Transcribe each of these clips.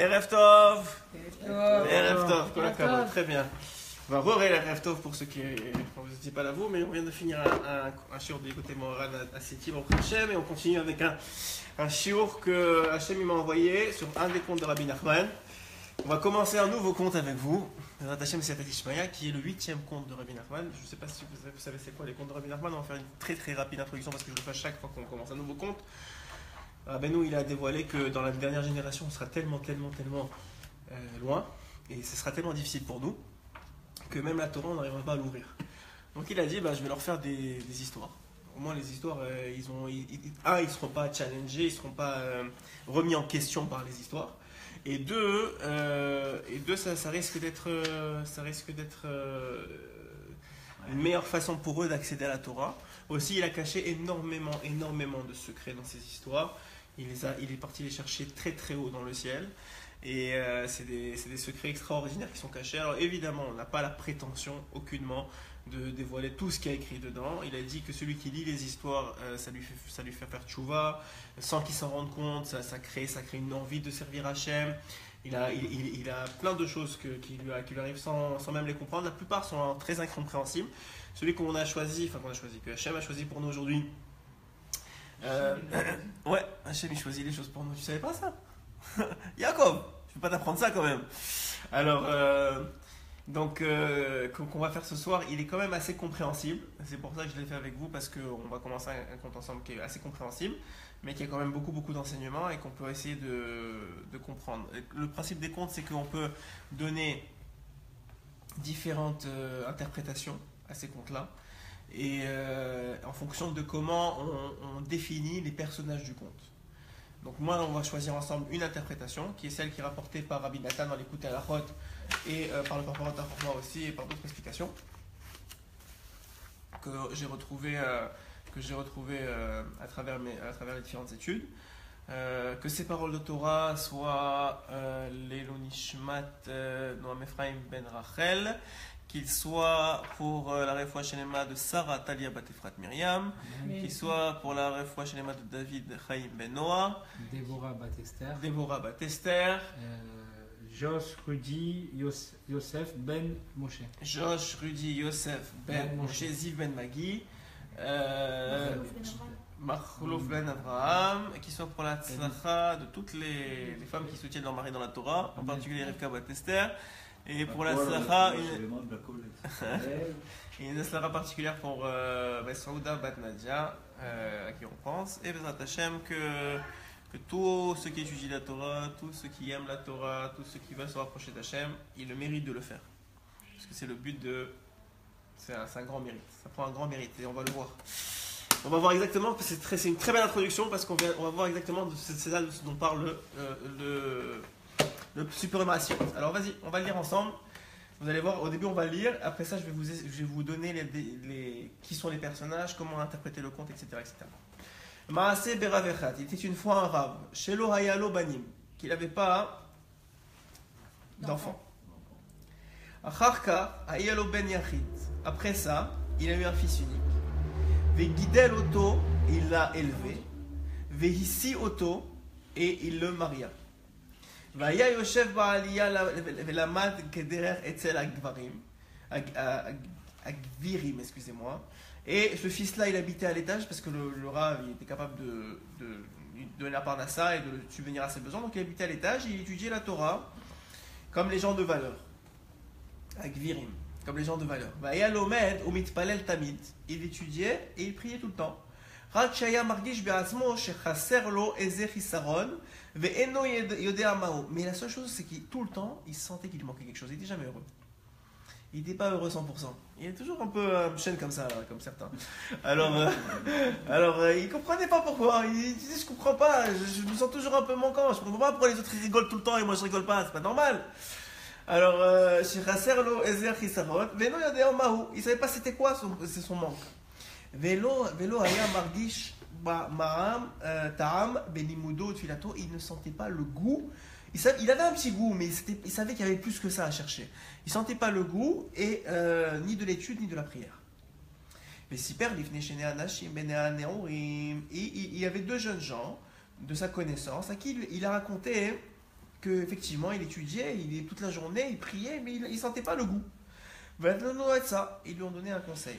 Erev Tov. Tov. Erev Tov, kol hakavod, très bien. On va voir Erev Tov pour ceux qui vous n'étiez pas là vous, mais on vient de finir un shiur du côté moral à Sétim au Hachem et on continue avec un shiur que Hachem m'a envoyé sur un des comptes de Rabbi Nachman. On va commencer un nouveau compte avec vous, Hachem Siyata Dishmaya, qui est le 8e compte de Rabbi Nachman. Je ne sais pas si vous savez c'est quoi les comptes de Rabbi Nachman. On va faire une très très rapide introduction parce que je le fais chaque fois qu'on commence un nouveau compte. Rabbeinu, il a dévoilé que dans la dernière génération, on sera tellement loin et ce sera tellement difficile pour nous que même la Torah, on n'arrivera pas à l'ouvrir. Donc il a dit, je vais leur faire des histoires. Au moins les histoires, ils ne seront pas challengés, ils ne seront pas remis en question par les histoires. Et deux, ça risque d'être une meilleure façon pour eux d'accéder à la Torah. Aussi, il a caché énormément de secrets dans ces histoires. Il est parti les chercher très très haut dans le ciel. Et c'est des secrets extraordinaires qui sont cachés. Alors évidemment, on n'a pas la prétention aucunement de dévoiler tout ce qu'il y a écrit dedans. Il a dit que celui qui lit les histoires, ça lui fait faire tchouva, sans qu'il s'en rende compte, ça crée une envie de servir Hachem. Il a plein de choses qui lui arrivent sans même les comprendre. La plupart sont très incompréhensibles. Celui que Hachem a choisi pour nous aujourd'hui. Ouais, Hachem il choisit les choses pour nous. Tu savais pas ça? Yaakov, je peux pas t'apprendre ça quand même. Alors, qu'on va faire ce soir, il est quand même assez compréhensible. C'est pour ça que je l'ai fait avec vous, parce qu'on va commencer un compte ensemble qui est assez compréhensible, mais qui a quand même beaucoup d'enseignements et qu'on peut essayer de comprendre. Le principe des contes, c'est qu'on peut donner différentes interprétations à ces contes-là, et en fonction de comment on définit les personnages du conte. Donc moi, on va choisir ensemble une interprétation, qui est celle qui est rapportée par Rabbi Nathan dans l'écoute à la Chot, et par le Papa moi aussi, et par d'autres explications que j'ai retrouvées à travers les différentes études. Que ces paroles de Torah soient l'Elon Nishmat Noam Ephraim ben Rachel, qu'il soit pour la Refoua Shelema de Sarah Talia Bat Efrat Myriam, qu'il soit pour la Refoua Shelema de David Chaim ben Noah, Déborah Bat Esther, Josh Rudy Yosef ben Moshe. Josh Rudy Yosef ben Moshe, Ziv ben Magi, Machlouf ben Abraham, qui soit pour la tzlacha de toutes les femmes qui soutiennent leur mari dans la Torah, en particulier Rivka Bat Esther. Et pour la tzlacha, une tzlacha particulière pour Saouda Bat Nadia, à qui on pense. Et Bezrat Hashem, que tous ceux qui étudient la Torah, tous ceux qui aiment la Torah, tous ceux qui veulent se rapprocher d'Hachem, ils le méritent de le faire. Parce que c'est le but de... C'est un grand mérite. Ça prend un grand mérite et on va le voir. On va voir exactement, c'est une très belle introduction parce qu'on va voir exactement c'est là dont parle le Super Maasiyot. Alors vas-y, on va le lire ensemble. Vous allez voir, au début on va le lire, après ça je vais vous donner qui sont les personnages, comment interpréter le conte, etc. Maaseh berav echad, il était une fois un rave, shelo hayalo banim, qu'il n'avait pas d'enfant. Acharka hayalo ben yachid, après ça, il a eu un fils unique. Vegidel oto, il l'a élevé. Vehissi oto, et il le maria. Vaya yoshev ba'aliyah velamad kederer etzel agvirim, excusez-moi. Et ce fils-là, il habitait à l'étage parce que le Rav, il était capable de lui donner la parnassa et de le subvenir à ses besoins. Donc il habitait à l'étage et il étudiait la Torah comme les gens de valeur. Agvirim, comme les gens de valeur. Vaya lomed ou mitpalel tamid. Il étudiait et il priait tout le temps. Rak shaya margish be'atzmo shechaser lo eze chisaron ve'eno yodea mao. Mais la seule chose, c'est qu'il tout le temps, il sentait qu'il lui manquait quelque chose. Il n'était jamais heureux. Il n'était pas heureux 100%. Il est toujours un peu chêne comme ça, comme certains. Alors il ne comprenait pas pourquoi. Il disait, je ne comprends pas, je me sens toujours un peu manquant. Je ne comprends pas pourquoi les autres ils rigolent tout le temps et moi je ne rigole pas. C'est pas normal. Alors, Shechaserlo Ezer Chisarot, Veno Yadeo Mahou. Il ne savait pas c'était quoi son manque. Velo Aya Margish Ma'am Ta'am Benimudo Tfilato. Il ne sentait pas le goût. Il avait un petit goût, mais il savait qu'il y avait plus que ça à chercher. Il ne sentait pas le goût, et ni de l'étude, ni de la prière. Et il y avait deux jeunes gens de sa connaissance à qui il a raconté qu'effectivement, il étudiait, toute la journée, il priait, mais il ne sentait pas le goût. Ils lui ont donné un conseil.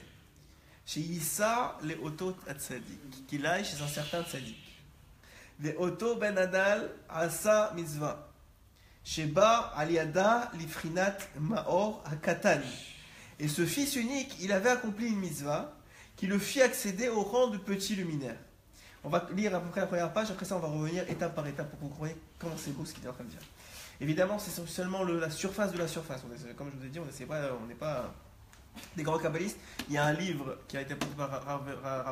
Chez Issa, les Otot Tzadik, qu'il aille chez un certain Tzadik. Les Oto Ben Adal Asa Mitzvah. Sheba Aliada Lifrinat Maor Hakatani. Et ce fils unique, il avait accompli une mitzvah qui le fit accéder au rang de petit luminaire. On va lire à peu près la première page, après ça on va revenir étape par étape pour que vous compreniez comment c'est beau ce qu'il est en train de dire. Évidemment, c'est seulement la surface de la surface. Comme je vous ai dit, on n'est pas des grands kabbalistes. Il y a un livre qui a été apporté par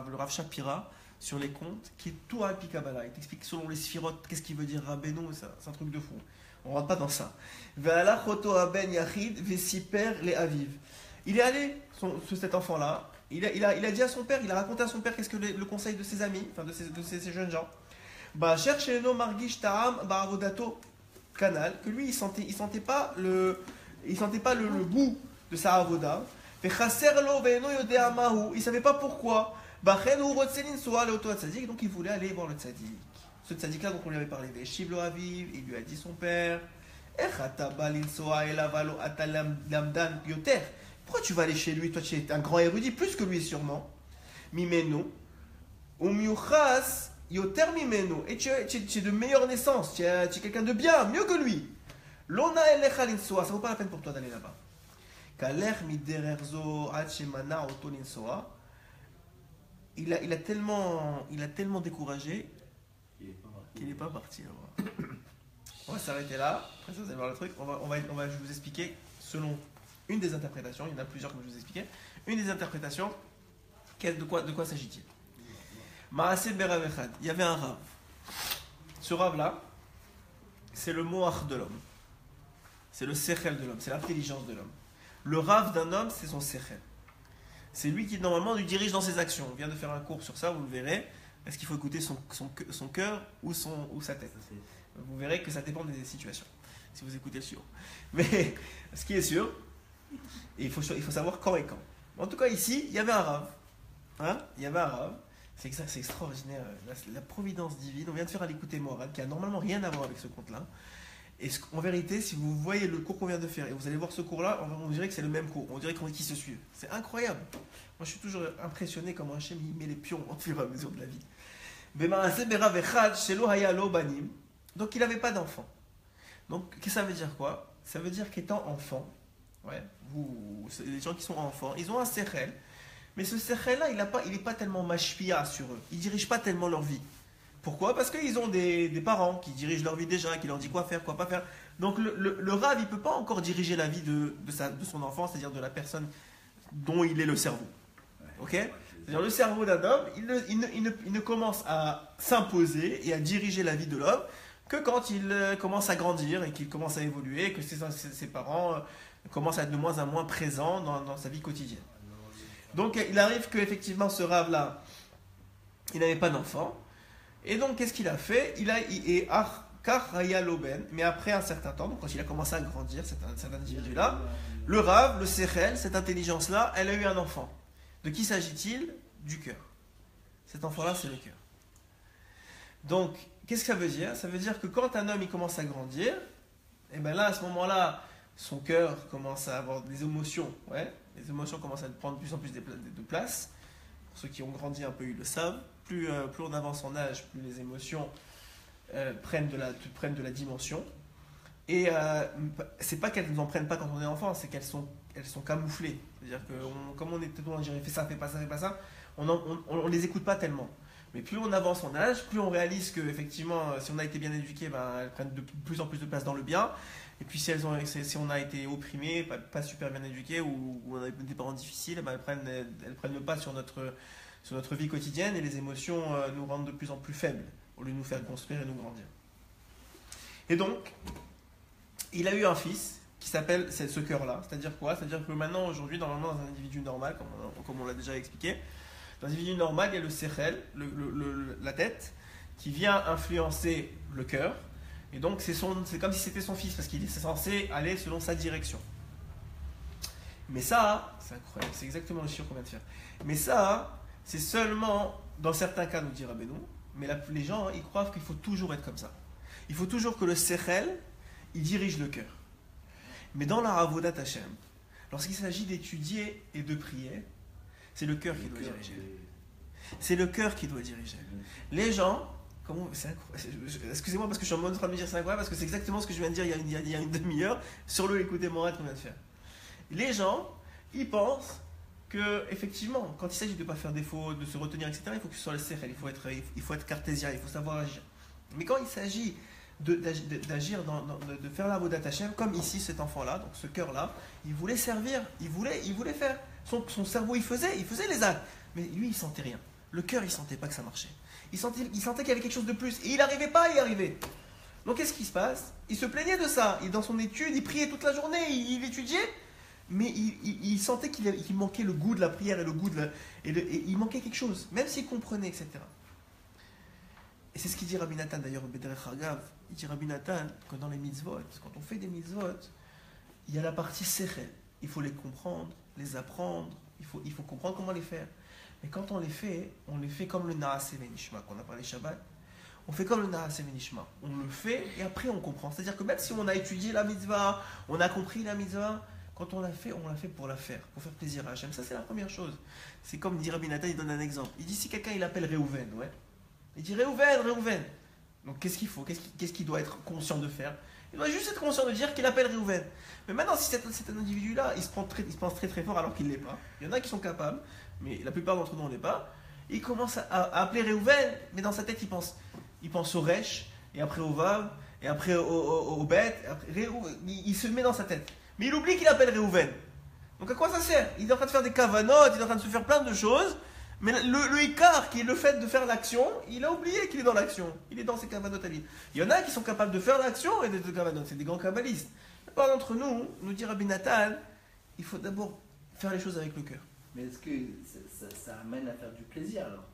le Rav Shapira sur les contes, qui est tout Alpi Kabbalah. Il t'explique selon les sphirotes, qu'est-ce qu'il veut dire Rabbeinu, c'est un truc de fou. On ne rentre pas dans ça. Il est allé, cet enfant-là, il a dit à son père, il a raconté à son père qu'est-ce que le conseil de ses amis, enfin de ces jeunes gens. Cherche no margish ta'am ba'avodato canal, que lui il sentait pas le goût de sa avoda. Il savait pas pourquoi. Donc il voulait aller voir le tzaddik. Ce tzaddik là dont on lui avait parlé, il lui a dit son père, pourquoi tu vas aller chez lui? Toi tu es un grand érudit, plus que lui sûrement. Mimeno et tu es de meilleure naissance, tu es quelqu'un de bien, mieux que lui. Ça vaut pas la peine pour toi d'aller là-bas. Il a tellement découragé qu'il n'est pas parti là-bas. On va s'arrêter là. Après ça, vous allez voir le truc. Je vais vous expliquer selon une des interprétations. Il y en a plusieurs comme je vous expliquais. Une des interprétations, de quoi s'agit-il? Maaseh Berav Echad. Il y avait un rave. Ce rave-là, c'est le moach de l'homme. C'est le sechel de l'homme. C'est l'intelligence de l'homme. Le rave d'un homme, c'est son sechel. C'est lui qui normalement lui dirige dans ses actions. On vient de faire un cours sur ça, vous le verrez. Est-ce qu'il faut écouter son cœur ou sa tête? Vous verrez que ça dépend des situations, si vous écoutez le suivant. Mais ce qui est sûr, il faut savoir quand et quand. En tout cas ici, il y avait un rave. Il y avait un rave. C'est extraordinaire. La providence divine. On vient de faire à l'écouter Morad, qui a normalement rien à voir avec ce conte-là. Et en vérité, si vous voyez le cours qu'on vient de faire et vous allez voir ce cours-là, on dirait que c'est le même cours. On dirait qu'ils se suivent. C'est incroyable. Moi, je suis toujours impressionné comment Hachem il met les pions au fur et à mesure de la vie. Donc, il n'avait pas d'enfant. Donc, qu'est-ce que ça veut dire quoi? Ça veut dire qu'étant enfant, les gens qui sont enfants, ils ont un sechel. Mais ce sechel-là, il n'est pas tellement mashpia sur eux. Il ne dirige pas tellement leur vie. Pourquoi? Parce qu'ils ont des parents qui dirigent leur vie déjà, qui leur disent quoi faire, quoi pas faire. Donc le rave, il ne peut pas encore diriger la vie de son enfant, c'est-à-dire de la personne dont il est le cerveau. Ok? C'est-à-dire le cerveau d'un homme, il ne commence à s'imposer et à diriger la vie de l'homme que quand il commence à grandir et qu'il commence à évoluer, et que ses parents commencent à être de moins en moins présents dans sa vie quotidienne. Donc il arrive qu'effectivement ce rave-là, il n'avait pas d'enfant. Et donc, qu'est-ce qu'il a fait? Mais après un certain temps, donc quand il a commencé à grandir, cet individu-là, le rave, le sechel, cette intelligence-là, elle a eu un enfant. De qui s'agit-il? Du cœur. Cet enfant-là, c'est le cœur. Donc, qu'est-ce que ça veut dire? Ça veut dire que quand un homme il commence à grandir, et bien là, à ce moment-là, son cœur commence à avoir des émotions. Les émotions commencent à prendre de plus en plus de place. Pour ceux qui ont grandi un peu, ils le savent. Plus on avance en âge, plus les émotions prennent de la dimension. Et c'est pas qu'elles n'en prennent pas quand on est enfant, c'est qu'elles sont camouflées. C'est-à-dire que comme on est tout le temps, fais ça, fais pas ça, on les écoute pas tellement. Mais plus on avance en âge, plus on réalise que effectivement, si on a été bien éduqué, elles prennent de plus en plus de place dans le bien. Et puis si on a été opprimé, pas super bien éduqué, ou on a des parents difficiles, elles prennent le pas sur notre vie quotidienne, et les émotions nous rendent de plus en plus faibles, au lieu de nous faire construire et nous grandir. Et donc, il a eu un fils qui s'appelle ce cœur-là. C'est-à-dire quoi? C'est-à-dire que maintenant, aujourd'hui, normalement, dans un individu normal, comme on l'a déjà expliqué, dans un individu normal, il y a le sechel, la tête, qui vient influencer le cœur. Et donc, c'est comme si c'était son fils, parce qu'il est censé aller selon sa direction. Mais ça, c'est incroyable, c'est exactement le chiffre qu'on vient de faire. Mais ça, c'est seulement dans certains cas, nous dit Rabbeinu, mais les gens, ils croient qu'il faut toujours être comme ça. Il faut toujours que le sechel il dirige le cœur. Mais dans la Avodat Hashem, lorsqu'il s'agit d'étudier et de prier, c'est le cœur qui doit diriger. C'est le cœur qui doit diriger. Les gens, excusez-moi parce que je suis en train de me dire c'est incroyable, parce que c'est exactement ce que je viens de dire il y a une demi-heure sur le écouter Morat qu'on vient de faire. Les gens, ils pensent que effectivement, quand il s'agit de ne pas faire des fautes, de se retenir, etc., il faut que ce soit le sechel, il faut être cartésien, il faut savoir agir. Mais quand il s'agit d'agir, de faire la Avodat Hashem, comme ici cet enfant-là, donc ce cœur-là, il voulait servir, il voulait faire. Son cerveau, il faisait les actes, mais lui, il sentait rien. Le cœur, il sentait pas que ça marchait. Il sentait qu'il y avait quelque chose de plus, et il n'arrivait pas à y arriver. Donc qu'est-ce qui se passe? Il se plaignait de ça. Et dans son étude, il priait toute la journée, il étudiait, mais il sentait qu'il manquait le goût de la prière et le goût et il manquait quelque chose, même s'il comprenait, etc. Et c'est ce qu'il dit Rabbi Nathan d'ailleurs au Bederech Hagav. Il dit Rabbi Nathan que dans les mitzvot, quand on fait des mitzvot, il y a la partie sechel. Il faut les comprendre, les apprendre, il faut comprendre comment les faire. Mais quand on les fait comme le Naaseh Venishma, qu'on a parlé Shabbat. On fait comme le Naaseh Venishma. On le fait et après on comprend. C'est-à-dire que même si on a étudié la mitzvah, on a compris la mitzvah, quand on l'a fait pour la faire, pour faire plaisir à Hachem. Ça c'est la première chose. C'est comme dit Rabbi Nathan, il donne un exemple. Il dit si quelqu'un il appelle Réhouven, ouais. Il dit Réhouven. Donc qu'est-ce qu'il faut? Qu'est-ce qu'il doit être conscient de faire? Il doit juste être conscient de dire qu'il appelle Réhouven. Mais maintenant, si cet individu-là, il se pense très très fort alors qu'il ne l'est pas. Il y en a qui sont capables, mais la plupart d'entre nous, on n'est pas. Il commence à appeler Réhouven, mais dans sa tête, il pense au Resh, et après au Vav, et après au Bet. Il se met dans sa tête. Mais il oublie qu'il appelle Réhouven. Donc à quoi ça sert? Il est en train de faire des kavanotes, il est en train de se faire plein de choses. Mais le Icar, qui est le fait de faire l'action, il a oublié qu'il est dans l'action. Il est dans ses kavanotes à lui. Il y en a qui sont capables de faire l'action et de kavanotes. C'est des grands kabbalistes. La plupart d'entre nous dit Rabbi Nathan, il faut d'abord faire les choses avec le cœur. Mais est-ce que ça amène à faire du plaisir alors?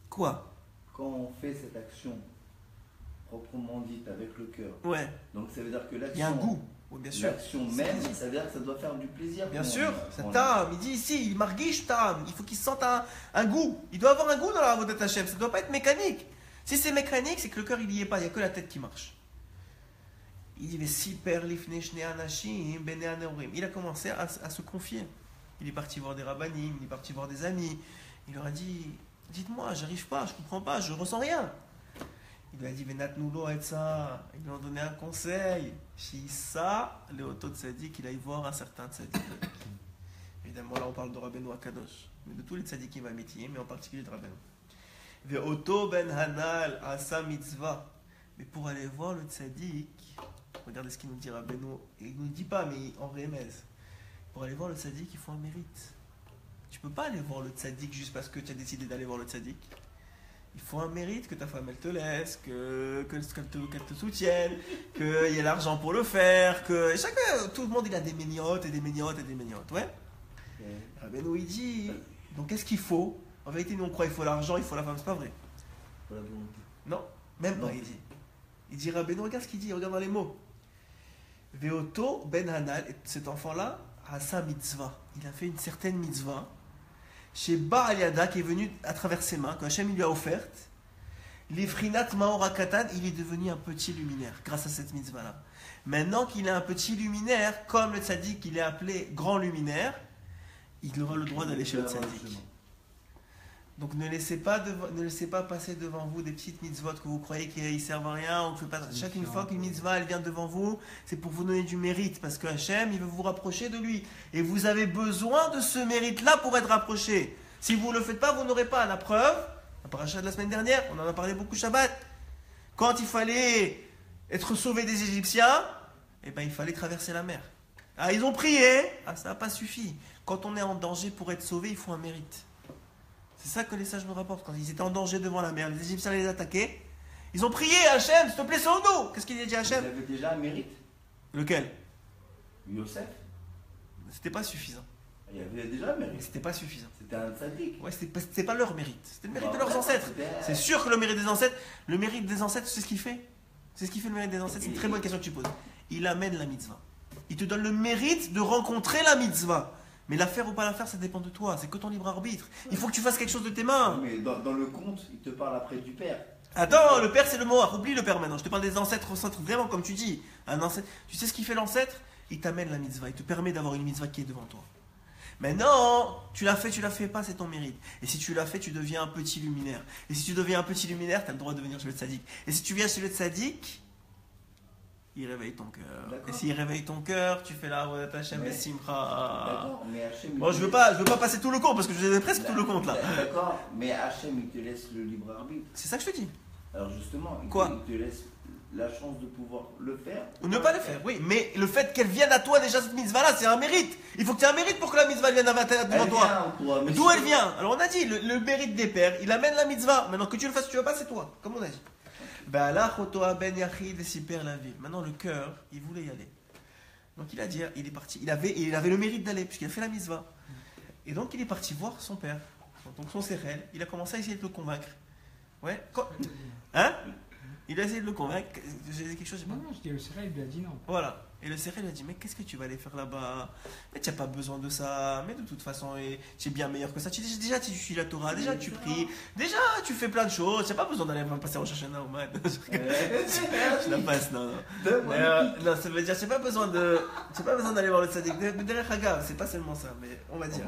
Quoi? Quand on fait cette action proprement dite avec le cœur. Ouais. Donc ça veut dire que l'action. Il y a un goût. Oui, bien sûr. L'action même, ça veut dire que ça doit faire du plaisir. Bien sûr, c'est tam. Il dit ici, il marguiche tam. Il faut qu'il sente un goût. Il doit avoir un goût dans la Avodat Hashem. Ça ne doit pas être mécanique. Si c'est mécanique, c'est que le cœur il n'y est pas. Il n'y a que la tête qui marche. Il dit il a commencé à se confier. Il est parti voir des rabbanim, il est parti voir des amis. Il leur a dit, dites-moi, j'arrive pas, je comprends pas, je ressens rien. Il lui a dit, Venatnulo et ça. Ils lui ont donné un conseil. Shisa, le Oto Tzadik, il aille voir un certain Tzadik. Évidemment, là, on parle de Rabbeinu Akadosh. Mais de tous les Tzadikim amétiers, mais en particulier de Rabbeinu. Ve'oto ben Hanal, asa mitzvah. Mais pour aller voir le Tzadik, regardez ce qu'il nous dit Rabbeinu. Il ne nous dit pas, mais en rémèse. Pour aller voir le Tzadik, il faut un mérite. Tu peux pas aller voir le Tzadik juste parce que tu as décidé d'aller voir le Tzadik. Il faut un mérite, que ta femme elle te laisse, qu'elle te soutienne, qu'il y ait l'argent pour le faire, que tout le monde il a des méniotes et des méniotes et des méniotes, ouais. Rabbeinu il dit, donc qu'est-ce qu'il faut? En vérité nous on croit qu'il faut l'argent, il faut la femme, c'est pas vrai. Pour la volonté. Non, même pas il dit Rabbeinu, regarde ce qu'il dit, regarde dans les mots. Veoto ben Hanal, cet enfant là a sa mitzvah, il a fait une certaine mitzvah. Chez Baal Yada qui est venu à travers ses mains, que Hachem lui a offerte, l'Ifrinat Maor Katan, il est devenu un petit luminaire grâce à cette mitzvah-là. Maintenant qu'il est un petit luminaire, comme le tzaddik qu'il est appelé grand luminaire, il aura le droit d'aller chez le tzaddik. Donc ne laissez pas passer devant vous des petites mitzvot que vous croyez qu'ils ne servent à rien. Chaque fois qu'une mitzvah elle vient devant vous, c'est pour vous donner du mérite. Parce que Hachem, il veut vous rapprocher de lui. Et vous avez besoin de ce mérite-là pour être rapproché. Si vous ne le faites pas, vous n'aurez pas. La preuve, la paracha de la semaine dernière, on en a parlé beaucoup Shabbat. Quand il fallait être sauvé des Égyptiens, eh ben, il fallait traverser la mer. Ah, ils ont prié, ça n'a pas suffi. Quand on est en danger pour être sauvé, il faut un mérite. C'est ça que les sages nous rapportent. Quand ils étaient en danger devant la mer, les Égyptiens les attaquaient. Ils ont prié à Hachem, s'il te plaît, sauve-nous. Qu'est-ce qu'il a dit à Hachem? Il avait déjà un mérite. Lequel? Yosef. C'était pas suffisant. Il y avait déjà un mérite. C'était pas suffisant. C'était un tzaddik. Ouais, c'était pas leur mérite. C'était le mérite de leurs ancêtres. C'est sûr que le mérite des ancêtres, c'est ce qu'il fait. C'est ce qui fait le mérite des ancêtres. C'est une très bonne question que tu poses. Il amène la mitzvah. Il te donne le mérite de rencontrer la mitzvah. Mais la faire ou pas la faire, ça dépend de toi. C'est que ton libre arbitre. Il faut que tu fasses quelque chose de tes mains. Mais dans le conte, il te parle après du père. Attends, le père c'est le mot. Oublie le père maintenant. Je te parle des ancêtres, vraiment comme tu dis. Un ancêtre. Tu sais ce qu'il fait l'ancêtre? Il t'amène la mitzvah. Il te permet d'avoir une mitzvah qui est devant toi. Maintenant, tu l'as fait pas, c'est ton mérite. Et si tu l'as fait, tu deviens un petit luminaire. Et si tu deviens un petit luminaire, tu as le droit de devenir chez le tzaddik. Et si tu viens chez le tzaddik, il réveille ton cœur. Et s'il réveille ton cœur, tu fais la Avodat Hashem et Simcha. D'accord, mais Hachem. Bon, je veux pas passer tout le compte parce que je faisais presque tout le compte là. D'accord, mais Hachem, il te laisse le libre arbitre. C'est ça que je te dis. Alors justement, il te laisse la chance de pouvoir le faire. Ou ne pas le faire, oui. Mais le fait qu'elle vienne à toi, déjà, cette mitzvah-là, c'est un mérite. Il faut que tu aies un mérite pour que la mitzvah vienne devant toi. D'où elle vient? Alors on a dit, le mérite des pères, il amène la mitzvah. Maintenant que tu le fasses, tu veux pas, c'est toi. Comme on a dit. Maintenant le cœur, il voulait y aller. Donc il a dit, il est parti. Il avait le mérite d'aller, puisqu'il a fait la mitzvah. Et donc il est parti voir son père. Donc son sérel, il a commencé à essayer de le convaincre. Ouais. Hein? Il a essayé de le convaincre. J'ai dit quelque chose? Non, je dis le Sérel, il lui a dit non. Voilà. Et le Sérel lui a dit, mais qu'est-ce que tu vas aller faire là-bas? Mais tu n'as pas besoin de ça. Mais de toute façon, tu es bien meilleur que ça. Déjà, tu suis la Torah. Déjà, tu pries. Déjà, tu fais plein de choses. Tu n'as pas besoin d'aller passer en chercher un Naoman. Je la passe, non. Non, ça veut dire, tu n'as pas besoin d'aller voir le tzaddik. Derrière Hagav, c'est pas seulement ça, mais on va dire.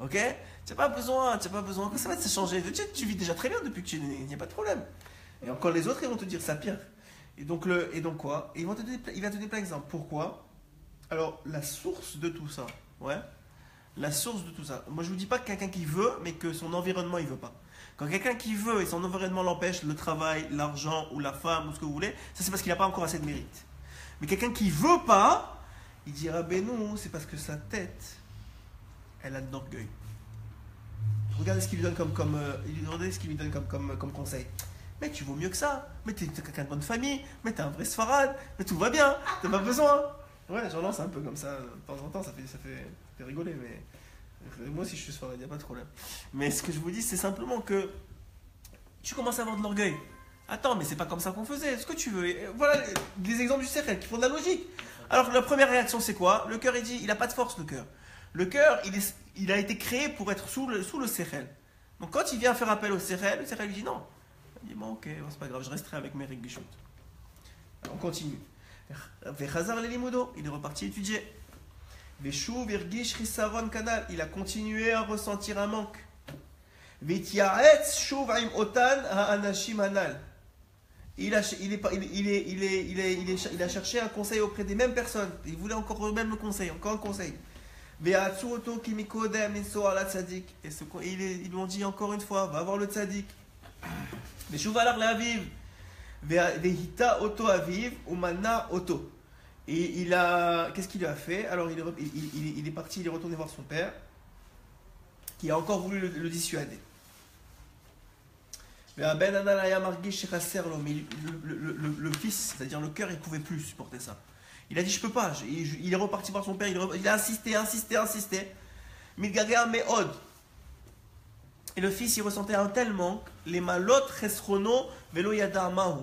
Ok? Tu n'as pas besoin. Ça va te changer. Tu vis déjà très bien depuis que tu es né. Il n'y a pas de problème. Et encore les autres, ils vont te dire ça pire. Et donc quoi? Il va te donner plein d'exemples. Pourquoi? Alors, la source de tout ça. Ouais. La source de tout ça. Moi, je vous dis pas que quelqu'un qui veut, mais que son environnement, il veut pas. Quand quelqu'un qui veut et son environnement l'empêche, le travail, l'argent ou la femme ou ce que vous voulez, ça c'est parce qu'il n'a pas encore assez de mérite. Mais quelqu'un qui veut pas, il dira, ben non, c'est parce que sa tête, elle a de l'orgueil. Regardez ce qu'il lui donne comme conseil. Mais tu vaux mieux que ça. Mais t'es quelqu'un de bonne famille. Mais t'es un vrai Sfarad. Mais tout va bien. T'as pas besoin. Ouais, j'en lance un peu comme ça. De temps en temps, ça fait rigoler. Mais moi aussi, je suis Sfarad. Il n'y a pas de problème. Mais ce que je vous dis, c'est simplement que tu commences à avoir de l'orgueil. Attends, mais c'est pas comme ça qu'on faisait. Ce que tu veux. Et voilà des exemples du cercle qui font de la logique. Alors, la première réaction, c'est quoi? Le cœur, il dit, il n'a pas de force, le cœur. Le cœur, il a été créé pour être sous le cercle. Donc, quand il vient faire appel au cercle, le cercle lui dit non. Il dit bon, ok, bon, c'est pas grave, je resterai avec mes Régishut. On continue. Vechazar l'elimudo, il est reparti étudier. Veshu virgish risaron kanal, il a continué à ressentir un manque. Vetiaetz shuv im otan ha'anashim hanal. Il a cherché un conseil auprès des mêmes personnes. Il voulait encore le même conseil, encore un conseil. Ve'atsu oto kimikodem niso ala tzadik. Et ils lui ont dit encore une fois, va voir le tzadik. Veshuvalar l'aviv, vehita auto aviv, umana auto. Et qu'est-ce qu'il a fait? Alors il est parti, il est retourné voir son père, qui a encore voulu le dissuader. Mais le fils, c'est-à-dire le cœur, il ne pouvait plus supporter ça. Il a dit je peux pas. Il est reparti voir son père, il a insisté. Milgaga meod. Et le fils, il ressentait un tel manque, les malot resrono velo yada mahu.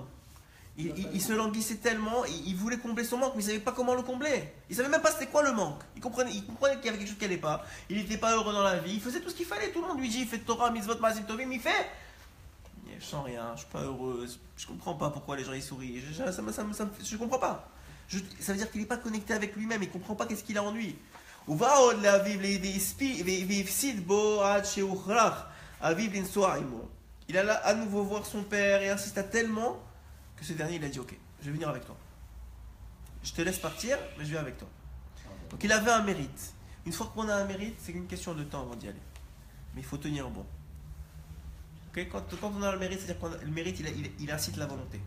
Il se languissait tellement, il voulait combler son manque, mais il ne savait pas comment le combler. Il ne savait même pas c'était quoi le manque. Il comprenait qu'il y avait quelque chose qui n'allait pas. Il n'était pas heureux dans la vie. Il faisait tout ce qu'il fallait. Tout le monde lui dit il fait Torah, mitzvot, mazim tovim, il fait. Je sens rien, je ne suis pas heureux. Je ne comprends pas pourquoi les gens ils sourient. Je ne comprends pas. Ça veut dire qu'il n'est pas connecté avec lui-même. Il ne comprend pas qu'est-ce qu'il a en lui. Il alla à nouveau voir son père et insista tellement que ce dernier il a dit ok, je vais venir avec toi. Je te laisse partir, mais je viens avec toi. Donc il avait un mérite. Une fois qu'on a un mérite, c'est une question de temps avant d'y aller. Mais il faut tenir bon. Okay, quand on a le mérite, c'est-à-dire que le mérite il incite la volonté.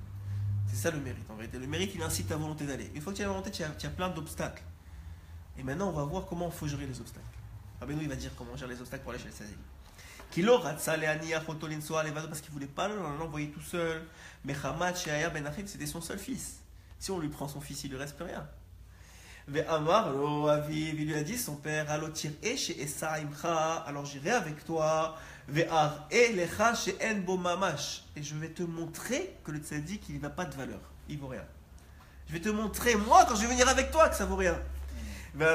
C'est ça le mérite en vérité. Le mérite il incite ta volonté d'aller. Une fois que tu as la volonté, tu as plein d'obstacles. Et maintenant on va voir comment il faut gérer les obstacles. Rabbeinu il va dire comment gérer les obstacles pour aller chez le Sazili. Parce qu'il ne voulait pas l'envoyer tout seul. Mais Hamad Sheaya Ben Achim, c'était son seul fils. Si on lui prend son fils, il ne lui reste plus rien. Il lui a dit, son père, alors j'irai avec toi. Et je vais te montrer que le tzaddik, il n'a pas de valeur. Il ne vaut rien. Je vais te montrer, moi, quand je vais venir avec toi, que ça ne vaut rien. Et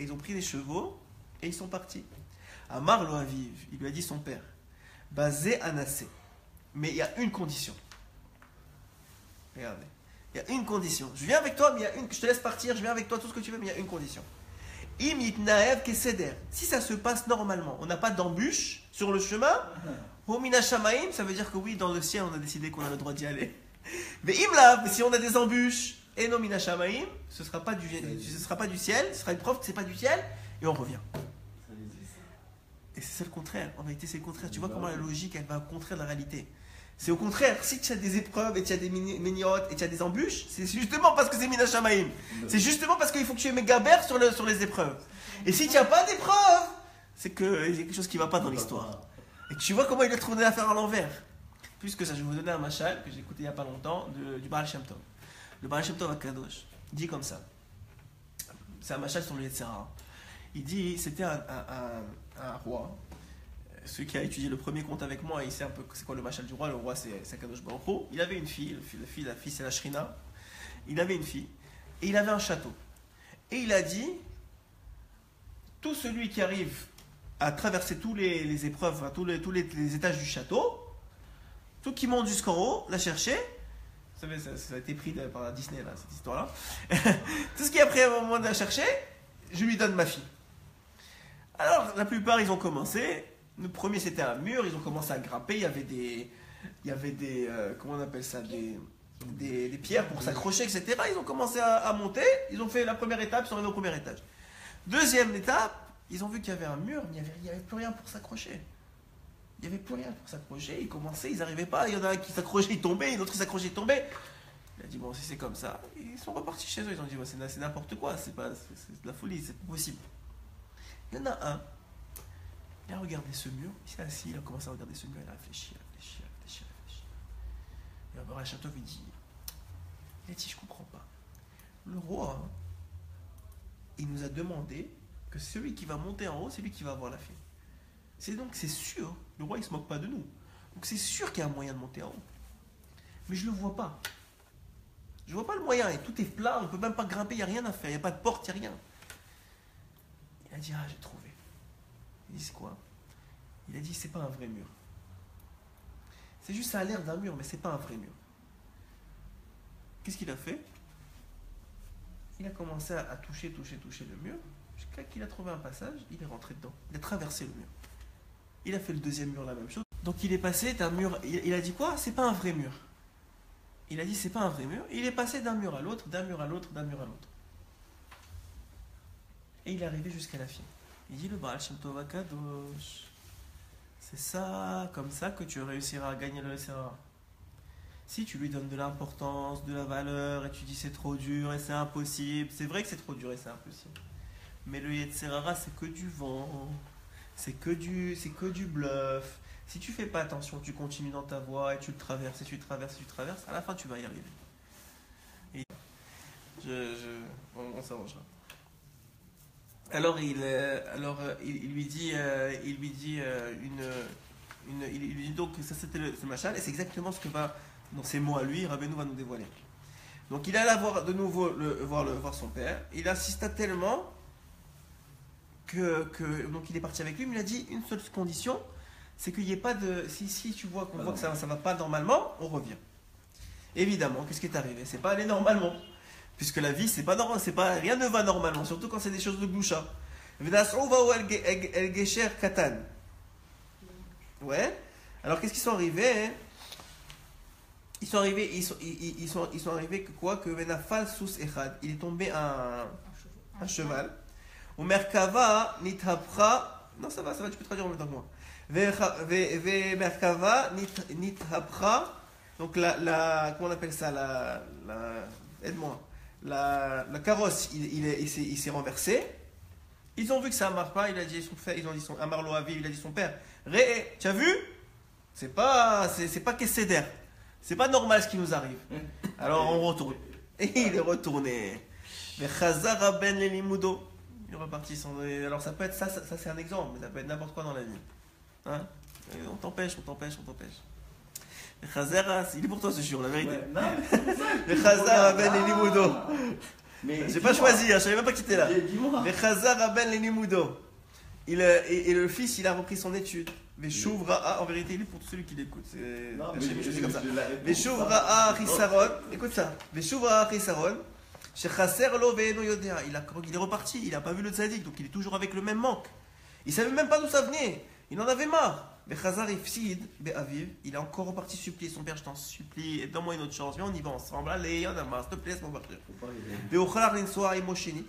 ils ont pris les chevaux et ils sont partis. Amar lo aviv, il lui a dit son père. Basé anassé. Mais il y a une condition. Regardez. Il y a une condition. Je viens avec toi, mais il y a une. Je te laisse partir, je viens avec toi, tout ce que tu veux, mais il y a une condition. Imit keseder. Si ça se passe normalement, on n'a pas d'embûche sur le chemin, homina shamaim, ça veut dire que oui, dans le ciel, on a décidé qu'on a le droit d'y aller. Mais imla, si on a des embûches, et non mina shamaim, ce ne sera pas du ciel, ce sera une preuve que ce n'est pas du ciel, et on revient. Et c'est ça le contraire. En réalité, c'est le contraire. Tu vois comment la logique, elle va au contraire de la réalité. C'est au contraire, si tu as des épreuves et tu as des miniotes et tu as des embûches, c'est justement parce que c'est Mina Shamaim. C'est justement parce qu'il faut que tu aies mégaber sur les épreuves. Et si tu n'as pas d'épreuves, c'est qu'il y a quelque chose qui ne va pas dans l'histoire. Et tu vois comment il a trouvé l'affaire à l'envers. Plus que ça, je vais vous donner un machal que j'ai écouté il n'y a pas longtemps du Baal Shem Tov. Le Baal Shem Tov à Kadosh dit comme ça. C'est un machal sur le Yetzirah. Il dit, c'était un roi. Celui qui a étudié le premier conte avec moi, il sait un peu c'est quoi le machal du roi. Le roi, c'est Kadosh Baruch Hu. Il avait une fille, la fille c'est la Shrina. Il avait une fille et il avait un château. Et il a dit, tout celui qui arrive à traverser tous les épreuves, enfin, tous les étages du château, tout qui monte jusqu'en haut, la chercher. Vous savez, ça a été pris par Disney, là, cette histoire-là. Tout ce qui est après un moment de la chercher, je lui donne ma fille. Alors, la plupart, ils ont commencé. Le premier, c'était un mur. Ils ont commencé à grimper. Il y avait des comment on appelle ça, des pierres pour s'accrocher, etc. Ils ont commencé à monter. Ils ont fait la première étape. Ils sont arrivés au premier étage. Deuxième étape, ils ont vu qu'il y avait un mur, mais il n'y avait plus rien pour s'accrocher. Il n'y avait plus rien pour s'accrocher. Ils commençaient, ils n'arrivaient pas. Il y en a un qui s'accrochait, il tombait. L'autre, il s'accrochait, il tombait. Il a dit, bon, si c'est comme ça, ils sont repartis chez eux. Ils ont dit, c'est n'importe quoi. C'est de la folie, c'est pas possible. Il y en a un. Il a regardé ce mur, il s'est assis, il a commencé à regarder ce mur, il a réfléchi. Et le Baal Shem Tov, il a dit, je comprends pas. Le roi, il nous a demandé que celui qui va monter en haut, c'est lui qui va avoir la fille. C'est sûr, le roi il se moque pas de nous. Donc c'est sûr qu'il y a un moyen de monter en haut. Mais je le vois pas. Je vois pas le moyen, et tout est plat, on peut même pas grimper, il n'y a rien à faire, il n'y a pas de porte, il n'y a rien. Il a dit, j'ai trouvé. Il dit, c'est quoi? Il a dit, c'est pas un vrai mur. C'est juste, ça a l'air d'un mur, mais c'est pas un vrai mur. Qu'est-ce qu'il a fait? Il a commencé à toucher le mur, jusqu'à qu'il a trouvé un passage, il est rentré dedans. Il a traversé le mur. Il a fait le deuxième mur, la même chose. Donc il est passé d'un mur, il a dit quoi? C'est pas un vrai mur. Il a dit, c'est pas un vrai mur. Il est passé d'un mur à l'autre, d'un mur à l'autre, d'un mur à l'autre. Et il est arrivé jusqu'à la fin. Il dit, le Baal Shem Tov Kadosh, c'est ça, comme ça que tu réussiras à gagner le Yetzirah. Si tu lui donnes de l'importance, de la valeur, et tu dis c'est trop dur et c'est impossible, c'est vrai que c'est trop dur et c'est impossible. Mais le Yetzirah, c'est que du vent, c'est que du bluff. Si tu fais pas attention, tu continues dans ta voie et tu le traverses, et tu traverses, à la fin tu vas y arriver. Et on s'arrangera. Alors il lui dit donc ça c'était ce machal et c'est exactement ce que va dans ses mots à lui Rabbeinu va nous dévoiler. Donc il alla voir de nouveau voir son père. Il insista tellement que donc il est parti avec lui, mais il a dit une seule condition, c'est qu'il n'y ait pas de si tu vois qu'on voit que ça va pas normalement, on revient. Évidemment, qu'est-ce qui est arrivé? C'est pas aller normalement. Puisque la vie, c'est pas normal, rien ne va normalement, surtout quand c'est des choses de boucha. Ouais. Alors qu'est-ce qu'ils sont arrivés? Hein? Ils sont arrivés que quoi? Que Venafal sous echad, il est tombé un cheval. Ou Merkava nithapra. Non, ça va, tu peux traduire en même temps que moi. Ve Merkava nithapra. Donc comment on appelle ça? Aide-moi. La carrosse, il s'est renversé. Ils ont vu que ça ne marche pas. Amar lo Aviv, il a dit son père, Ré, tu as vu? C'est pas Kesséder. C'est pas normal ce qui nous arrive. Alors on retourne. Et il est retourné. Mais Chazara ben Lelimudo. Il est reparti sans. Alors ça peut être ça c'est un exemple, mais ça peut être n'importe quoi dans la vie. Hein? On t'empêche. Le Chazara, il est pour toi ce jour, la vérité. Le Chazara ben Lelimudo. J'ai pas choisi, je savais même pas qui était là. Le Chazara ben Lelimudo. Et le fils, il a repris son étude. Veshuv Ra'a, en vérité, il est pour celui qui l'écoute. C'est comme ça. Veshuv Ra'a Chisaron, écoute ça. Veshuv Ra'a Chisaron, Shechaser Lo Ve'eno Yodea. Il est reparti, il n'a pas vu le tzaddik, donc il est toujours avec le même manque. Il ne savait même pas d'où ça venait. Il en avait marre. Bechazar Ifsid Be'aviv, il est encore reparti supplier son père, je t'en supplie, donne-moi une autre chance, viens on y va ensemble, allez, y'en a marre, s'il te plaît, laisse-moi partir.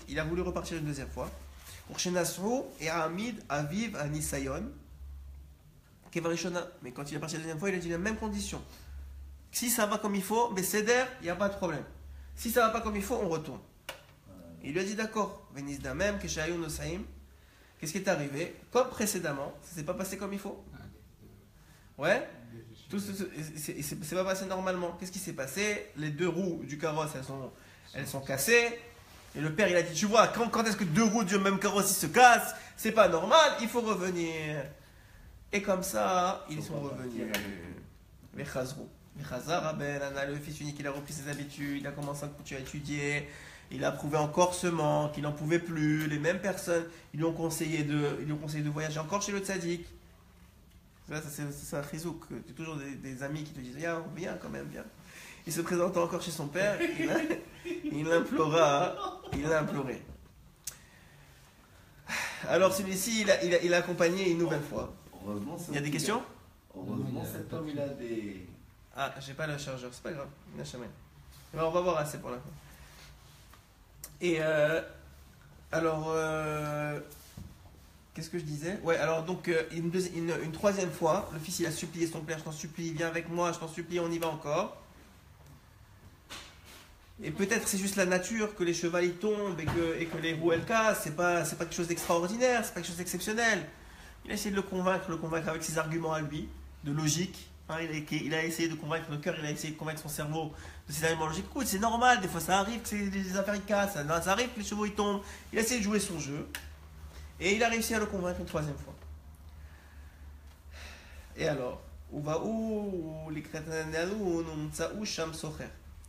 Il a voulu repartir une deuxième fois. Urshenasru et Hamid Aviv Anisayon. Mais quand il est parti la deuxième fois, il a dit la même condition. Si ça va comme il faut, mais céder, il n'y a pas de problème. Si ça va pas comme il faut, on retourne. Il lui a dit d'accord. Venizda même, Keshayu Nosaim. Qu'est-ce qui est arrivé? Comme précédemment, ça s'est pas passé comme il faut. Ouais. C'est pas passé normalement. Qu'est-ce qui s'est passé? Les deux roues du carrosse, elles sont cassées. Et le père, il a dit, tu vois, quand est-ce que deux roues du même carrosse se cassent? C'est pas normal, il faut revenir. Et comme ça, ils sont revenus. Le fils unique, il a repris ses habitudes, il a commencé à continuer à étudier, il a prouvé encore ce manque, il n'en pouvait plus. Les mêmes personnes, ils lui ont conseillé de voyager encore chez le tzaddik. Ça, c'est un chizouk. Tu as toujours des amis qui te disent, viens quand même, viens. Il se présente encore chez son père, il l'implora, il l'a imploré. Alors celui-ci, il a accompagné une nouvelle fois. Il y a des questions? Heureusement, cet homme, il a des... Ah, j'ai pas le chargeur, c'est pas grave. Alors, on va voir assez pour la fin. Et qu'est-ce que je disais? Ouais, alors donc une troisième fois, le fils il a supplié son père, je t'en supplie, viens avec moi, je t'en supplie, on y va encore. Et peut-être c'est juste la nature que les chevals ils tombent et que les roues elles cassent, c'est pas quelque chose d'extraordinaire, c'est pas quelque chose d'exceptionnel. Il a essayé de le convaincre avec ses arguments à lui, de logique. Hein, il a essayé de convaincre le cœur, il a essayé de convaincre son cerveau de ses arguments logiques. Écoute, c'est normal, des fois ça arrive que les affaires ils cassent, ça arrive que les chevaux ils tombent. Il a essayé de jouer son jeu et il a réussi à le convaincre une troisième fois. Et alors,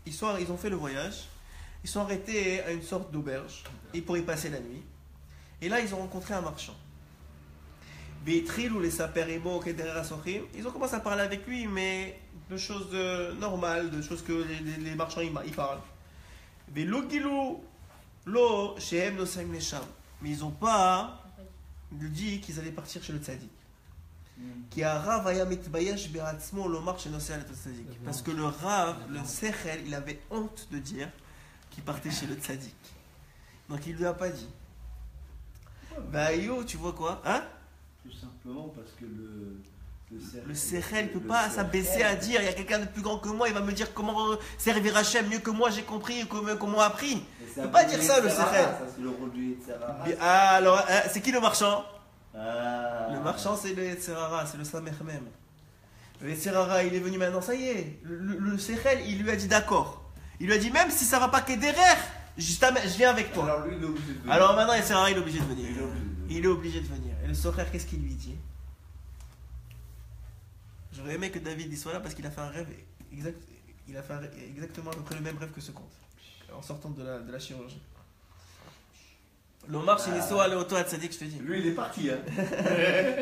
ils ont fait le voyage, ils sont arrêtés à une sorte d'auberge pour y passer la nuit. Et là, ils ont rencontré un marchand. Ils ont commencé à parler avec lui, mais de choses normales, de choses que les marchands ils parlent. Mais ils n'ont pas dit qu'ils allaient partir chez le tzaddik. Parce que le Rav, le Sechel, il avait honte de dire qu'il partait chez le tzaddik. Donc il ne lui a pas dit. Bah yo, tu vois quoi? Hein? Tout simplement parce que le Sechel ne peut pas s'abaisser à dire il y a quelqu'un de plus grand que moi, il va me dire comment servir Hachem mieux que moi, j'ai compris, comment a appris. Il ne peut pas dire ça, le Sechel. Ça, c'est le rôle du Yetzirara. Alors, c'est qui le marchand? Le marchand, c'est le Yetzirara, c'est le Samer même. Le Yetzirara, il est venu maintenant, ça y est. Le Sechel, il lui a dit d'accord. Il lui a dit même si ça ne va pas qu'Ederer, je viens avec toi. Alors lui, il est obligé de venir. Alors maintenant, Yetzirara, il est obligé de venir. Il est obligé de venir. Et le Socher, qu'est-ce qu'il lui dit? J'aurais aimé que David y soit là parce qu'il a fait un rêve il a fait exactement à peu près le même rêve que ce conte en sortant de la chirurgie. L'Omar chez Nisso le auto à Tzadik, je te dis. Lui, il est parti. Hein.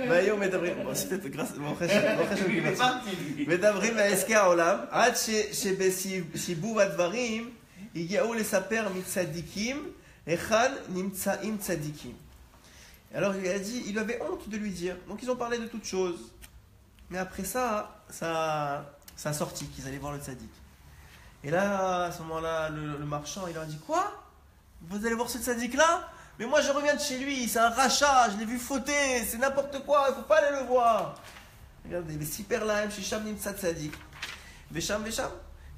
Mais d'abord, bon, c'est peut-être grâce. Lui, il est parti. Mais d'abord, Esker Olam, Ad Shibu Vadvarim, Igiaou les Saper Mitzadikim, Echan Nimtsaim Tzadikim. Alors il a dit, il avait honte de lui dire. Donc ils ont parlé de toutes choses. Mais après ça a sorti qu'ils allaient voir le tzaddik. Et là, à ce moment-là, le marchand, il leur a dit, quoi? Vous allez voir ce tzaddik-là? Mais moi, je reviens de chez lui, c'est un rachat, je l'ai vu fauter, c'est n'importe quoi, il ne faut pas aller le voir. Regardez, les siper lahem, shisham nimtsa tzaddik. Vesham,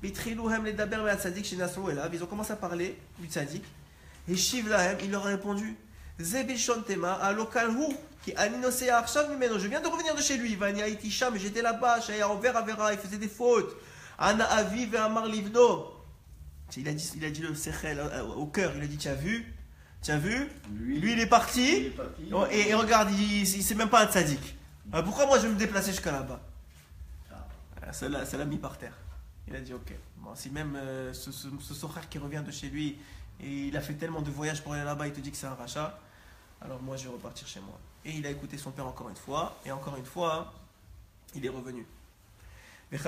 bitrilou hem les daber mea tzaddik, shinasou elav. Ils ont commencé à parler du tzaddik. Et shiv lahem, il leur a répondu, Zebishon tema, alokalhu. Je viens de revenir de chez lui. Mais j'étais là-bas. Il faisait des fautes. Ana Aviv et Amar Livno. Il a dit le Sechel au cœur. Il a dit tu as vu? Lui il est parti. Et regarde, il c'est même pas un tzaddik. Pourquoi moi je vais me déplacer jusqu'à là-bas? Ça l'a mis par terre. Il a dit ok. Bon, si même ce sochar qui revient de chez lui et il a fait tellement de voyages pour aller là-bas, il te dit que c'est un rachat. alors moi je vais repartir chez moi. Et il a écouté son père encore une fois, et encore une fois, il est revenu. Et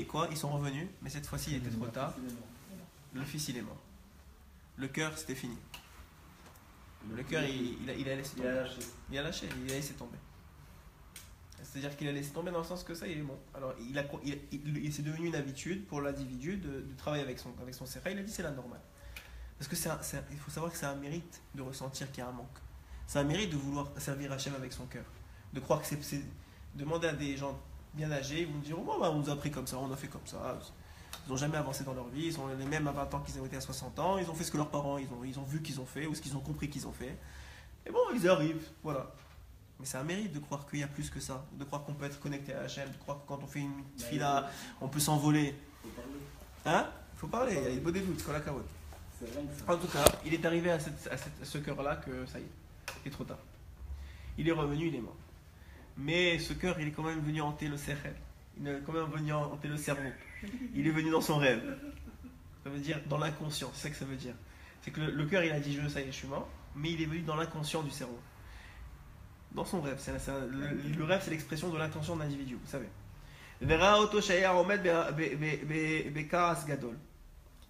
quoi? Ils sont revenus, mais cette fois-ci il était trop tard. Le fils il est mort. Le cœur c'était fini. Le cœur il a laissé tomber. Il a lâché, il a laissé tomber. C'est-à-dire qu'il a laissé tomber dans le sens que ça, il est bon. Alors, c'est devenu une habitude pour l'individu de travailler avec son sécha. Il a dit c'est la normale. Parce que il faut savoir que c'est un mérite de ressentir qu'il y a un manque. C'est un mérite de vouloir servir Hachem avec son cœur. De croire que c'est demander à des gens bien âgés, ils vont me dire oh, bah, on nous a appris comme ça, on a fait comme ça. Ils n'ont jamais avancé dans leur vie, ils sont les mêmes à 20 ans qu'ils ont été à 60 ans, ils ont fait ce que leurs parents ils ont vu qu'ils ont fait ou ce qu'ils ont compris qu'ils ont fait. Et bon, ils arrivent, voilà. Mais c'est un mérite de croire qu'il y a plus que ça, de croire qu'on peut être connecté à Hachem, de croire que quand on fait une fila, on peut s'envoler. Hein? Il faut parler, il y a des beaux doutes, c'est la carotte. En tout cas, il est arrivé à ce cœur-là que ça y est, il est trop tard. Il est revenu, il est mort. Mais ce cœur, il est quand même venu hanter le sechel. Il est quand même venu hanter le cerveau. Il est venu dans son rêve. Ça veut dire dans l'inconscient, c'est ça que ça veut dire. C'est que le cœur, il a dit ça y est, je suis mort, mais il est venu dans l'inconscient du cerveau. Dans son rêve. Le rêve, c'est l'expression de l'intention de l'individu, vous savez.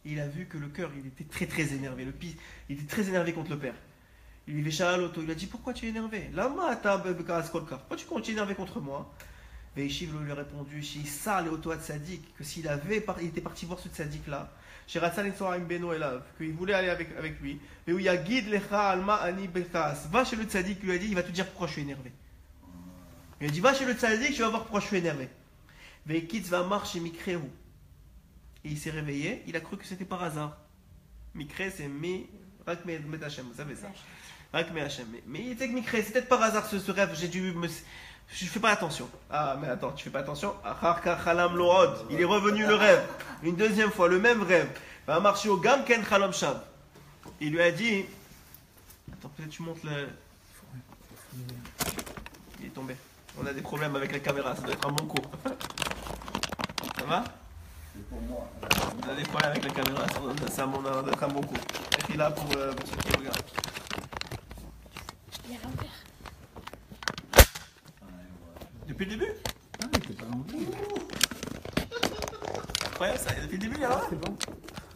Il a vu que le cœur, il était très très énervé. Il était très énervé contre le père. Il lui a dit pourquoi tu es énervé? Pourquoi tu continues énervé contre moi? Veishiv lui a répondu que s'il était parti voir ce tzaddik là, qu'il voulait aller avec lui, va chez le tzaddik, lui a dit il va te dire pourquoi je suis énervé. Il a dit va chez le tzaddik, tu vas voir pourquoi je suis énervé. Veikitz va marcher Mikrehu. Et il s'est réveillé, il a cru que c'était par hasard. Mikre c'est Rak Me Hashem, vous savez ça. Rak Me Hashem. Mais il était que Mikre, c'est peut-être par hasard ce rêve, je fais pas attention. Ah, mais attends, tu fais pas attention. Il est revenu le rêve. Une deuxième fois, le même rêve. Va marcher au Gamken Khalam Shav. Il lui a dit. Attends, peut-être tu montes le. Il est tombé. On a des problèmes avec la caméra, ça doit être un bon cours. Ça va? C'est pour moi. On a des problèmes avec la caméra, ça doit être un bon cours. Et là pour ceux qui regardent. Il y a un père. Depuis le début? Ah, mais t'es pas longtemps. Incroyable ça, depuis le début, il y a C'est bon.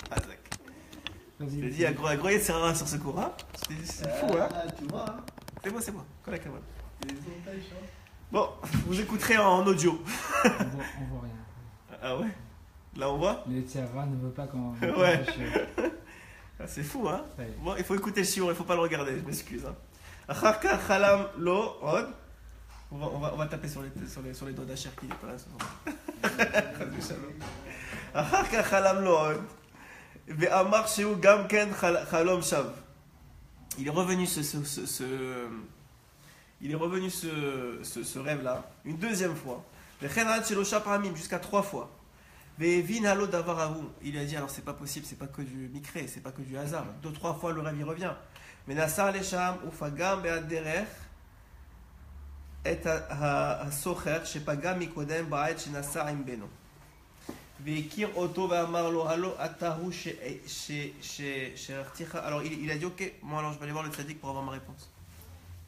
Ah, Zach. Vas-y. Je t'ai dit, à Groyer de Serra sur ce cours, hein? C'est fou, hein? Tu vois, hein? C'est moi. Quoi la caméra? C'est des montages, hein? Bon, vous écouterez en audio. On voit rien. Ah ouais? Là on voit? Le Tiara ne veut pas qu'on. Ouais. Ah, c'est fou, hein? Ouais. Bon, il faut écouter le shiur, il faut pas le regarder, je m'excuse. Hein. Acharka Khalam Lo Od. On va taper sur les doigts d'Acher qui n'est pas là. Acharka Khalam Lo Od. Ve'amar Sheu Gamken Khalom Shav. Il est revenu ce rêve-là une deuxième fois. Jusqu'à 3 fois. Il a dit alors c'est pas possible, c'est pas que du micré, c'est pas que du hasard. 2-3 fois le rêve il revient. Mais Nassar Lesham Ufagam Be'aderer et Socher Shepagam Mikodem Ba'et Shenassar Imbeno. Ve'ikir Oto Ve'amar Lo Halo Atahu She'articha. Alors il a dit ok, moi alors je vais aller voir le tzaddik pour avoir ma réponse.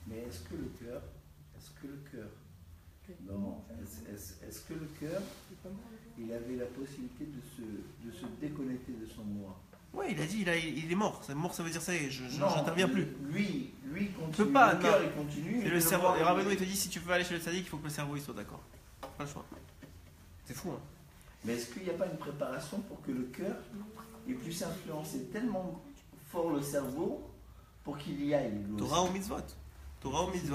Mais est-ce que le cœur, non, est-ce que le cœur, il avait la possibilité de se déconnecter de son moi? Ouais, il a dit, il est mort. Mort, ça veut dire ça y est, Non, j'interviens plus. Lui continue. Tu peux pas, le cœur, il continue. Et le cerveau, et Rabbeinu, il te dit, si tu veux aller chez le tzaddik, il faut que le cerveau il soit d'accord. Pas le choix. C'est fou, hein. Mais est-ce qu'il n'y a pas une préparation pour que le cœur il puisse influencer tellement fort le cerveau pour qu'il y aille? Torah ou mitzvot,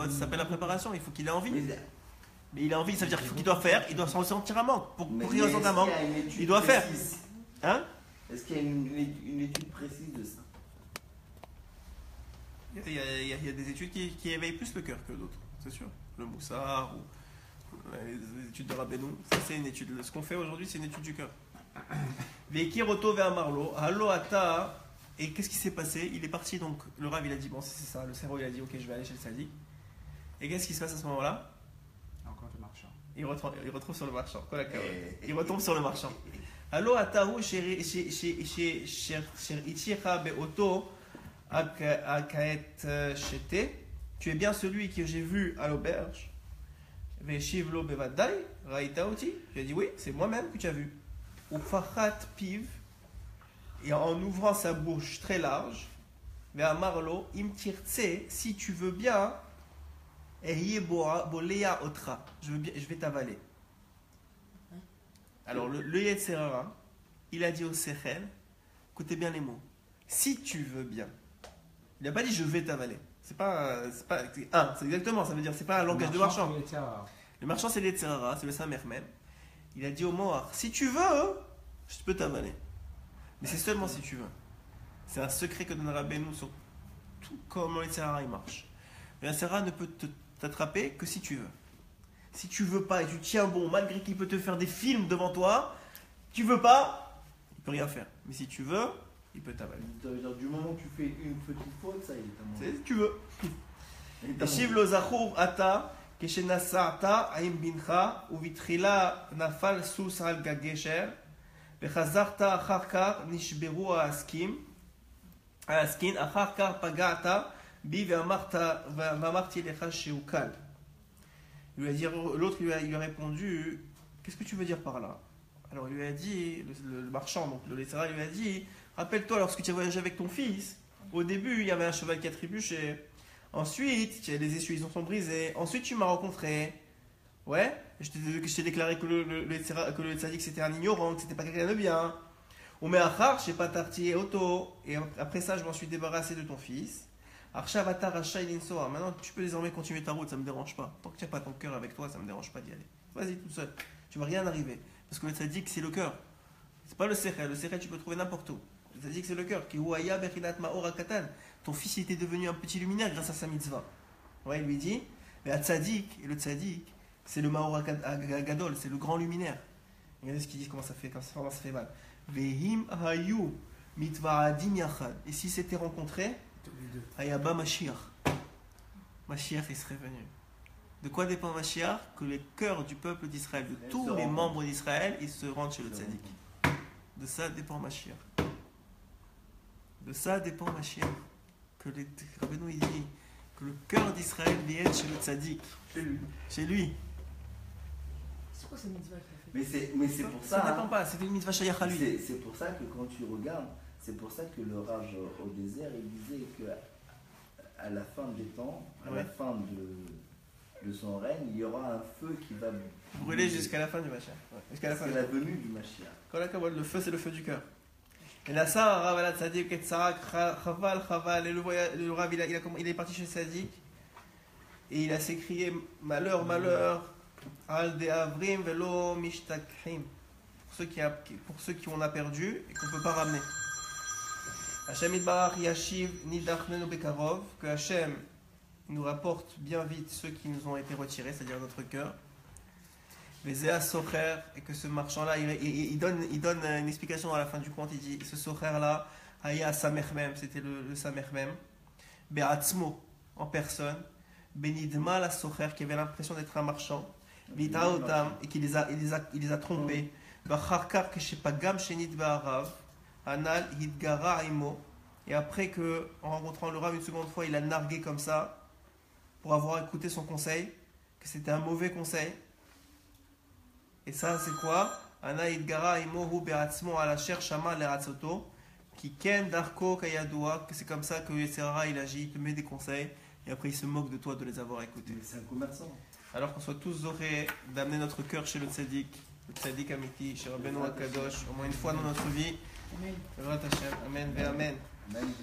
ça s'appelle la préparation, il faut qu'il ait envie. Mais il a envie, ça veut dire qu'il doit faire, il doit s'en sentir un manque. Pour qu'il ressente un manque, il doit faire. Hein? Est-ce qu'il y a une étude précise de ça? Il y a des études qui éveillent plus le cœur que d'autres, c'est sûr. Le Moussard ou les études de Rabbeinu, ça c'est une étude. Ce qu'on fait aujourd'hui, c'est une étude du cœur. Vekiroto ve'amarlo, hallo ata. Et qu'est-ce qui s'est passé? Il est parti donc, le Rav il a dit bon c'est ça, le cerveau il a dit ok je vais aller chez le tzaddik. Et qu'est-ce qui se passe à ce moment-là? Encore le marchand. Il retrouve sur le marchand. Il retombe sur le marchand. Allo atahu sherichicha beoto akaet shete. Tu es bien celui que j'ai vu à l'auberge. Veshivlo bevadai raita oti. Tu as dit oui, c'est moi-même que tu as vu. Ufachat piv. Et en ouvrant sa bouche très large, vers Marlo, imtirtse, si tu veux bien, bolea otra, je vais t'avaler. Alors le Yetzerara, il a dit au Sechel, écoutez bien les mots, si tu veux bien. Il n'a pas dit je vais t'avaler. C'est exactement, ça veut dire, c'est pas un langage de marchand. Le marchand c'est le Yetzerara, c'est le Samer même. Il a dit au Mohar, si tu veux, je peux t'avaler. Mais c'est seulement si tu veux. C'est un secret que donne Rabbeinu sur tout comment le Yetzerara il marche. Le Yetzerara ne peut t'attraper que si tu veux. Si tu veux pas et tu tiens bon, malgré qu'il peut te faire des films devant toi, tu veux pas, il peut rien faire. Mais si tu veux, il peut t'avaler. Du moment que tu fais une petite faute, ça y est, t'as mangé. Si tu veux. Shiv lo zachur ata keshenasa'ata aim bincha uvitrila nafal sus al gagesher. וחזרת אחר כך נשברו העסקין אחר כך פגעת בי ואמרתי לך שהוא קל. L'autre lui a répondu, qu'est-ce que tu veux dire par là? Alors il lui a dit, le marchand, donc le Yetzerara lui a dit, rappelle-toi lorsque tu as voyagé avec ton fils, au début il y avait un cheval qui a trébuché, ensuite les essuie-tout sont brisés, ensuite tu m'as rencontré. Ouais, je t'ai déclaré que le tzaddik c'était un ignorant, que c'était pas quelqu'un de bien. On met achar, je sais pas tarti auto, et après ça je m'en suis débarrassé de ton fils. Maintenant tu peux désormais continuer ta route, ça me dérange pas. Tant que tu n'as pas ton cœur avec toi, ça me dérange pas d'y aller. Vas-y tout seul, tu vas rien arriver. Parce que le tzaddik c'est le cœur, c'est pas le sechel tu peux trouver n'importe où. Le tzaddik c'est le cœur. Ton fils il était devenu un petit luminaire grâce à sa mitzvah. Ouais, il lui dit, mais à tzaddik, et le tzaddik, c'est le Maor Gadol, c'est le grand luminaire. Regardez ce qu'ils disent, comment ça fait mal. Vehim hayu mitva'adim yachad. Et s'ils s'étaient rencontrés, Hayaba Mashiach. Mashiach, il serait venu. De quoi dépend Mashiach? Que le cœur du peuple d'Israël, de tous les membres d'Israël, ils se rendent chez le tzaddik. De ça dépend Mashiach. De ça dépend Mashiach. Que les Rabbeinu il dit que le cœur d'Israël vienne chez le tzaddik. Chez lui. C'est quoi cette mitzvah qu'il a fait? Mais c'est pour ça. Ça dépend pas, c'était une mitzvah shayach à lui. C'est pour ça que quand tu regardes, c'est pour ça que le Rav au désert, il disait que à la fin des temps, à la fin de son règne, il y aura un feu qui va brûler jusqu'à la fin du Mashiach. Jusqu'à la venue du Mashiach. Le feu, c'est le feu du cœur. Et là, ça, Rav al Tzadik et Tzarak, Chaval, et le Rav, il est parti chez Tzadik. Et il a s'écrié malheur, malheur, al de avrim velo mishtakhim, pour ceux qui on a perdu et qu'on ne peut pas ramener. Hashem Yitbarach Yashiv Nidachnenu Bekarov, que Hashem nous rapporte bien vite ceux qui nous ont été retirés, c'est-à-dire notre cœur. Vezea Socher, et que ce marchand-là, il donne une explication à la fin du conte, il dit ce Socher-là, Haya Samermem, c'était le Samermem, Be'atzmo, en personne. Benidma la Socher, qui avait l'impression d'être un marchand, Vitaotam, et qui les a trompés, Bacharkar Keshepagam Shenit Ba'arav, Anal Hidgara Imo, et après que, en rencontrant le Rav une seconde fois, il a nargué comme ça, pour avoir écouté son conseil, que c'était un mauvais conseil. Et ça, c'est quoi? Anal Hidgara Imo Hu Be'atzmo Alacher Shama Leratsoto, qui Ken Darko Kayadoua, que c'est comme ça que Yetzerara il agit, il te met des conseils. Et après, il se moque de toi de les avoir écoutés. Mais c'est un commerçant. Alors qu'on soit tous zorés d'amener notre cœur chez le tzaddik Amiti, chez Rabbeinu Akadosh, au moins une fois dans notre vie. Amen. Amen. Amen.